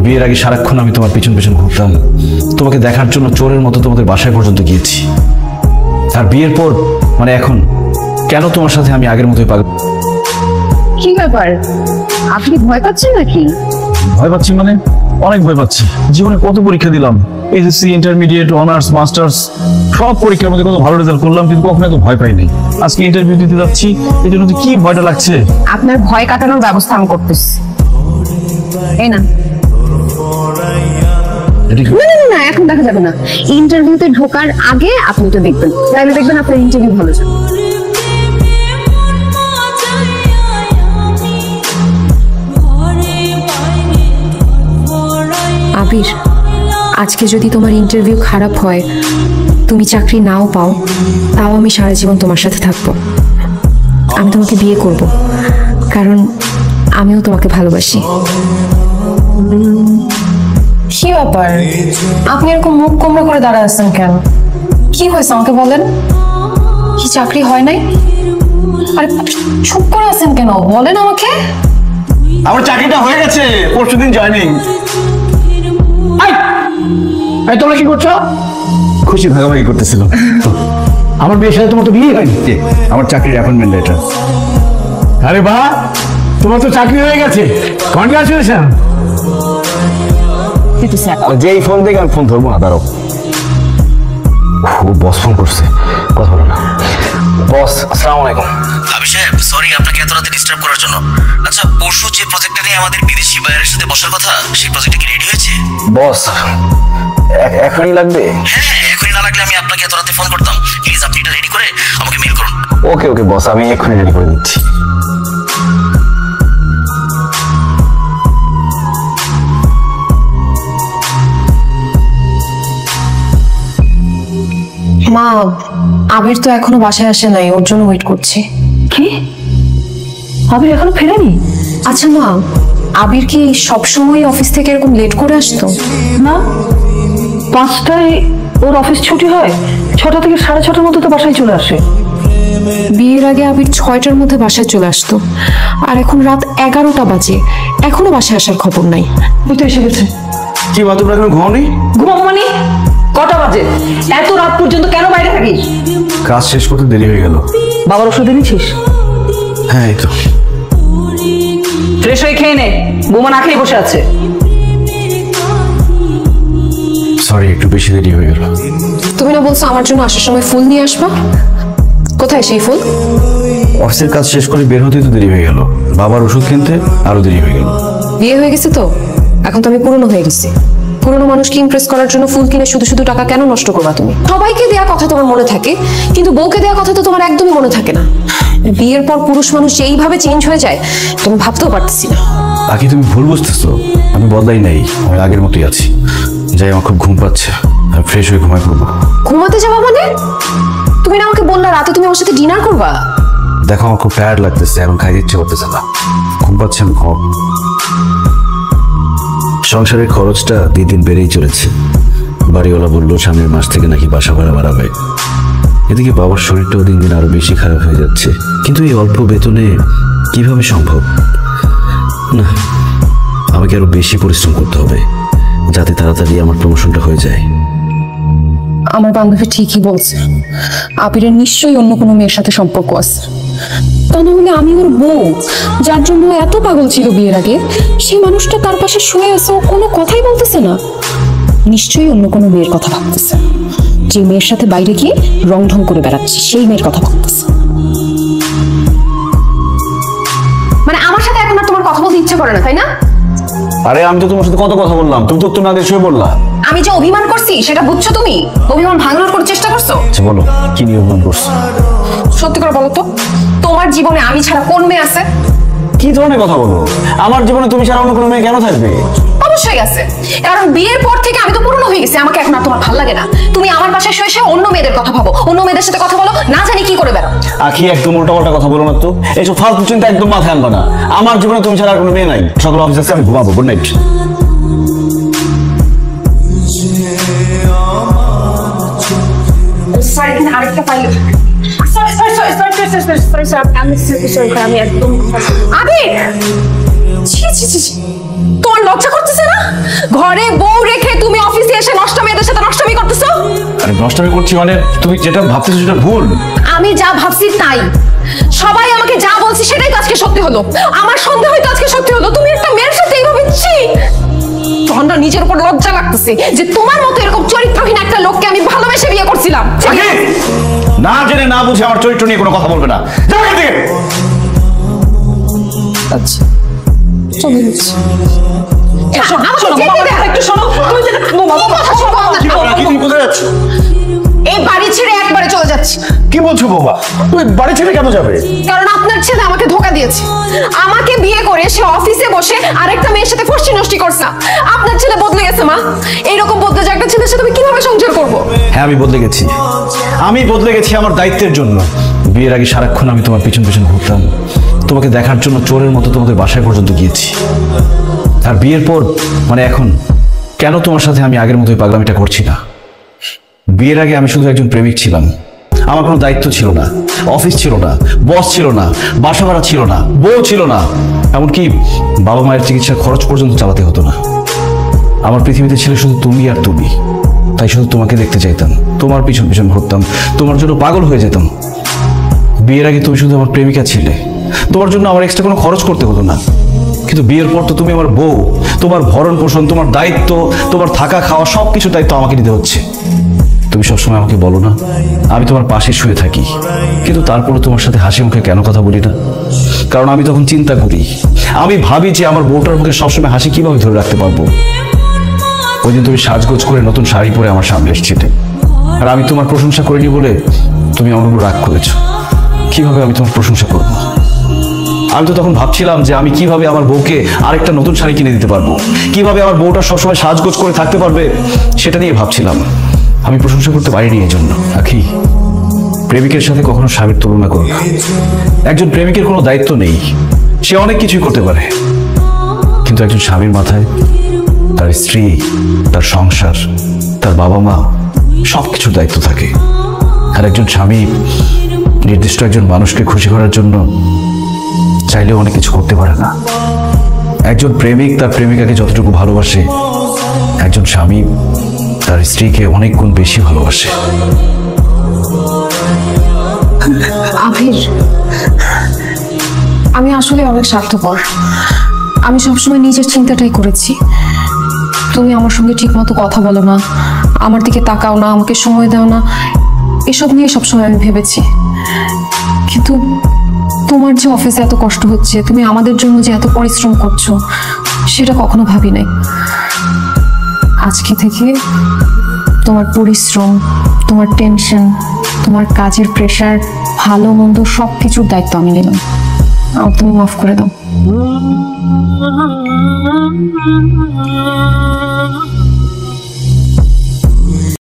বিয়ের আগে সারাক্ষণ আমি তোমার পিছন পিছন ঘুরতাম, তোমাকে দেখার জন্য চোরের মতো তোমাদের বাসায় পর্যন্ত গিয়েছি। আর বিয়ের পর মানে এখন কেন তোমার সাথে আমি আগের মতোই পাগল? কি ব্যাপার, আপনি ভয় পাচ্ছেন নাকি? ভয় পাচ্ছি মানে অনেক ভয় পাচ্ছি। জীবনে কত পরীক্ষা দিলাম, এসএসসি, ইন্টারমিডিয়েট, অনার্স, মাস্টার্স, সব পরীক্ষার মধ্যে কত ভালো রেজাল্ট করলাম, কিন্তু কখনো এত ভয় পাইনি। আজকে ইন্টারভিউ দিতে যাচ্ছি, এই জন্য কি ভয়টা লাগছে। আপনার ভয় কাটানোর ব্যবস্থা আমি করতেছি। এই না না, এখন দেখা যাবে না। ইন্টারভিউতে ঢোকার আগে আপনি তো দেখবেন, তাহলে দেখবেন আপনার ইন্টারভিউ ভালো যাবে। আবির, আজকে যদি তোমার ইন্টারভিউ খারাপ হয়, তুমি চাকরি নাও পাও, তাও আমি সারা জীবন তোমার সাথে থাকবো। আমি তোমাকে বিয়ে করব, কারণ আমিও তোমাকে ভালোবাসি। কি ব্যাপার, আপনি এরকম মুখ গোমরা করে দাঁড়ায় আছেন কেন? কি হয়েছে আমাকে বলেন? কি চাকরি হয় নাই? আরে চুপ করে আছেন কেন, বলেন আমাকে। আমার চাকরিটা হয়ে গেছে, পরশুদিন জয়েনিং। তোমরা কি করছো? খুশি ভাগাভাগি করতেছিল। আমার বিয়ের সাথে তোমার তো বিয়ে হয়নি। আমার চাকরির অ্যাপয়েন্টমেন্ট লেটার। আরে বাহ, তোমার তো চাকরি হয়ে গেছে, কনগ্রাচুলেশন। যেই ফোন দেখে আমি ফোন ধরবো না, দাঁড়াও। বস ফোন করছে, কথা বলো না। বস, আসসালামু আলাইকুম। আবির সাহেব, সরি আপনাকে এত রাতে ডিস্টার্ব করার জন্য। আচ্ছা, পরশু যে প্রজেক্টটা নিয়ে আমাদের বিদেশি বায়ারের সাথে বসার কথা, সেই প্রজেক্টটা কি রেডি হয়েছে? বস, এখনই লাগবে? হ্যাঁ, এখনই না লাগলে আমি আপনাকে এত রাতে ফোন করতাম। প্লিজ আপনি এটা রেডি করে আমাকে মেল করুন। ওকে ওকে বস, আমি এখনই রেডি করে দিচ্ছি। মা, আবির তো এখনো বাসায় আসে নাই, ওর জন্য ওয়েট করছি। কি, আবির এখনো ফেরেনি? আচ্ছা মা, আবির কি সবসময় অফিস থেকে এরকম লেট করে আসতো? না, 5টায় ওর অফিস ছুটি হয়, 6টা থেকে 6:30টার মধ্যে তো বাসায় চলে আসে। বিয়ের আগে আবির 6টার মধ্যে বাসায় চলে আসতো, আর এখন রাত 11টা বাজে, এখনো বাসায় আসার খবর নাই। ওই তো এসে গেছে। কি মা, তোমরা এখন ঘুমাওনি? ঘুমাবো মানে? কটা বাজে? এত রাত পর্যন্ত কেন বাইরে থাকিস? কাজ শেষ করতে দেরি হয়ে গেল। বাবার ওষুধ এনেছিস? হ্যাঁ, এই তো। ফ্রেশ হয়ে খেয়ে নে, বৌমা না খেয়ে বসে আছে। সরি, একটু বেশি দেরি হয়ে গেল। তুমি না বলছো আমার জন্য আসার সময় ফুল নিয়ে আসবা? কোথায় সেই ফুল? অফিসের কাজ শেষ করে বের হতেই তো দেরি হয়ে গেল, বাবার ওষুধ কিনতে আরো দেরি হয়ে গেল। বিয়ে হয়ে গেছে তো, এখন তো আমি পুরনো হয়ে গেছি। পুরনো মানুষকে ইমপ্রেস করার জন্য ফুল কিনে শুধু শুধু টাকা কেন নষ্ট করবা তুমি? সবাইকে দেয়া কথা তোমার মনে থাকে, কিন্তু বউকে দেয়া কথা তো তোমার একদমই মনে থাকে না। বিয়ের পর পুরুষ মানুষ যে এইভাবে চেঞ্জ হয়ে যায়, তুমি ভাবতেও পারতেছি না। বাকি তুমি ভুল বুঝতেছো, আমি বদলাই নাই, আমি আগের মতোই আছি। যাই, আমার খুব ঘুম পাচ্ছে, আমি ফ্রেশ হয়ে ঘুমাই পড়বো। ঘুমাতে যাবা মানে? তুমি না আমাকে বললা রাতে তুমি আমার সাথে ডিনার করবা। দেখো, আমার খুব টায়ার্ড লাগতেছে, এখন খাইতে ইচ্ছে করতেছে না, ঘুম পাচ্ছে, আমি ঘুম। সংসারের খরচটা দিন দিন বেড়েই চলেছে। বাড়িওয়ালা বললো সামনের মাস থেকে নাকি বাসা ভাড়া বাড়াবে। এদিকে বাবার শরীরটাও দিন দিন আরো বেশি খারাপ হয়ে যাচ্ছে, কিন্তু এই অল্প বেতনে কিভাবে সম্ভব? না, আমাকে আরো বেশি পরিশ্রম করতে হবে, যাতে তাড়াতাড়ি আমার প্রমোশনটা হয়ে যায়। আমার বান্ধবী ঠিকই বলছে, আবিরের নিশ্চয়ই অন্য কোনো মেয়ের সাথে সম্পর্ক আছে। তা না হলে আমি ওর বউ, যার জন্য এত পাগল ছিল বিয়ের আগে, সেই মানুষটা তার পাশে শুয়ে আছে, ও কোনো কথাই বলতেছে না। নিশ্চয়ই অন্য কোনো মেয়ের কথা ভাবতেছে, যে মেয়ের সাথে বাইরে গিয়ে রং ঢং করে বেড়াচ্ছে, সেই মেয়ের কথা ভাবতেছে। মানে আমার সাথে এখন আর তোমার কথা বলতে ইচ্ছা করে না, তাই না? আরে আমি তো তোমার সাথে কত কথা বললাম, তুমি তো উত্তর না দিয়ে শুয়ে বললা। আমি যে অভিমান করছি সেটা বুঝছো তুমি? অভিমান ভাঙানোর করে চেষ্টা করছো? আচ্ছা বলো, কি নিয়ে অভিমান করছো? সত্যি করে বলো তো, তোমার জীবনে আমি ছাড়া কোন মেয়ে আছে? কি ধরনের কথা বলো? আমার জীবনে তুমি ছাড়া অন্য কোনো মেয়ে কেন থাকবে? অবশ্যই আছে, কারণ বিয়ের পর থেকে আমি তো পুরনো হয়ে গেছি, আমাকে এখন আর তোমার ভালো লাগে না। তুমি আমার পাশে শুয়ে শুয়ে অন্য মেয়েদের কথা ভাবো, অন্য মেয়েদের সাথে কথা বলো, না জানি কি করে বেরো। আখি, একদম উল্টাপাল্টা কথা বলো না তো, এইসব ফালতু চিন্তা একদম মাথায় আনবা না। আমার জীবনে তুমি ছাড়া আর কোনো মেয়ে নাই। সকাল অফিস আছে, আমি ঘুমাবো। Good night. আরেকটা পাইলে আমি একদম তোমার লজ্জা করতেছে না? নষ্টামি করছি মানে তুমি যেটা ভাবতেছো সেটা ভুল। আমি যা ভাবছি তাই, সবাই আমাকে যা বলছে সেটাই তো আজকে সত্যি হলো। আমার সন্দেহ হয়তো আজকে সত্যি হলো। তুমি একটা মেয়ের সাথে এইভাবে তখন না নিজের উপর লজ্জা লাগতেছে যে তোমার মতো এরকম চরিত্রহীন একটা লোককে আমি ভালোবেসে বিয়ে করছিলাম। না জেনে না বুঝে আমার চরিত্র নিয়ে কোনো কথা বলবে না। যাও এখান থেকে। আচ্ছা চলে যাচ্ছি। এই বাড়ি ছেড়ে একবারে চলে যাচ্ছি। কি বলছো বাবা, তুমি বাড়ি ছেড়ে কেন যাবে? কারণ আপনার ছেলে আমাকে ধোকা দিয়েছে। আমাকে বিয়ে করে সে অফিসে বসে আরেকটা মেয়ের সাথে ফষ্টি নষ্টি করছে। আপনার ছেলে বদলে গেছে মা। এইরকম বদলে যে একটা ছেলের সাথে আমি কিভাবে সংসার করব? হ্যাঁ আমি বদলে গেছি, আমি বদলে গেছি আমার দায়িত্বের জন্য। বিয়ের আগে সারাক্ষণ আমি তোমার পিছন পিছন ঘুরতাম, তোমাকে দেখার জন্য চোরের মতো তোমাদের বাসায় পর্যন্ত গিয়েছি। আর বিয়ের পর মানে এখন কেন তোমার সাথে আমি আগের মতোই পাগলামিটা করছি না? বিয়ের আগে আমি শুধু একজন প্রেমিক ছিলাম, আমার কোনো দায়িত্ব ছিল না, অফিস ছিল না, বস ছিল না, বাসা ভাড়া ছিল না, বউ ছিল না, এমনকি বাবা মায়ের চিকিৎসার খরচ পর্যন্ত চালাতে হতো না। আমার পৃথিবীতে ছিল শুধু তুমি আর তুমি। তাই শুধু তোমাকে দেখতে চাইতাম, তোমার পিছন পিছন ঘুরতাম, তোমার জন্য পাগল হয়ে যেতাম। বিয়ের আগে তুমি শুধু আমার প্রেমিকা ছিলে, তোমার জন্য আমার এক্সট্রা কোনো খরচ করতে হতো না। কিন্তু বিয়ের পর তো তুমি আমার বউ, তোমার ভরণ পোষণ, তোমার দায়িত্ব, তোমার থাকা খাওয়া সব কিছু দায়িত্ব আমাকে নিতে হচ্ছে। তুমি সবসময় আমাকে বলো না আমি তোমার পাশে শুয়ে থাকি, কিন্তু তারপরে তোমার সাথে হাসি মুখে কেন কথা বলি না? কারণ আমি তখন চিন্তা করি, আমি ভাবি যে আমার বউটার মুখে সবসময় হাসি কিভাবে ধরে রাখতে পারবো। ওই দিন তুমি সাজগোজ করে নতুন শাড়ি পরে আমার সামনে এসেছিলে, আর আমি তোমার প্রশংসা করিনি বলে তুমি আমার উপর রাগ করেছো। কিভাবে আমি তোমার প্রশংসা করবো? আমি তো তখন ভাবছিলাম যে আমি কিভাবে আমার বউকে আরেকটা নতুন শাড়ি কিনে দিতে পারবো, কিভাবে আমার বউটা সবসময় সাজগোজ করে থাকতে পারবে, সেটা নিয়ে ভাবছিলাম। আমি প্রশংসা করতে পারিনি এই জন্য। আখি, প্রেমিকের সাথে কখনো স্বামীর তুলনা করো না। একজন প্রেমিকের কোনো দায়িত্ব নেই, সে অনেক কিছুই করতে পারে, কিন্তু একজন স্বামীর মাথায় তার স্ত্রী, তার সংসার, তার বাবা মা সবকিছুর দায়িত্ব থাকে। আর একজন স্বামী নির্দিষ্ট একজন মানুষকে খুশি করার জন্য চাইলেও অনেক কিছু করতে পারে না। একজন প্রেমিক তার প্রেমিকাকে যতটুকু ভালোবাসে, একজন স্বামী তার স্ত্রীকে অনেক গুণ বেশি ভালোবাসে। আবির, আমি আসলে অনেক স্বার্থপর। আমি সবসময় নিজের চিন্তাটাই করেছি। তুমি আমার সঙ্গে ঠিক মতো কথা বলো না, আমার দিকে তাকাও না, আমাকে সময় দাও না, এসব নিয়ে সবসময় আমি ভেবেছি। কিন্তু তোমার যে অফিসে এত কষ্ট হচ্ছে, তুমি আমাদের জন্য যে এত পরিশ্রম করছো, সেটা কখনো ভাবি নাই। আজকে থেকে তোমার পরিশ্রম, তোমার টেনশন, তোমার কাজের প্রেশার, ভালো মন্দ সব কিছুর দায়িত্ব আমি নিলাম। তুমি মাফ করে দাও।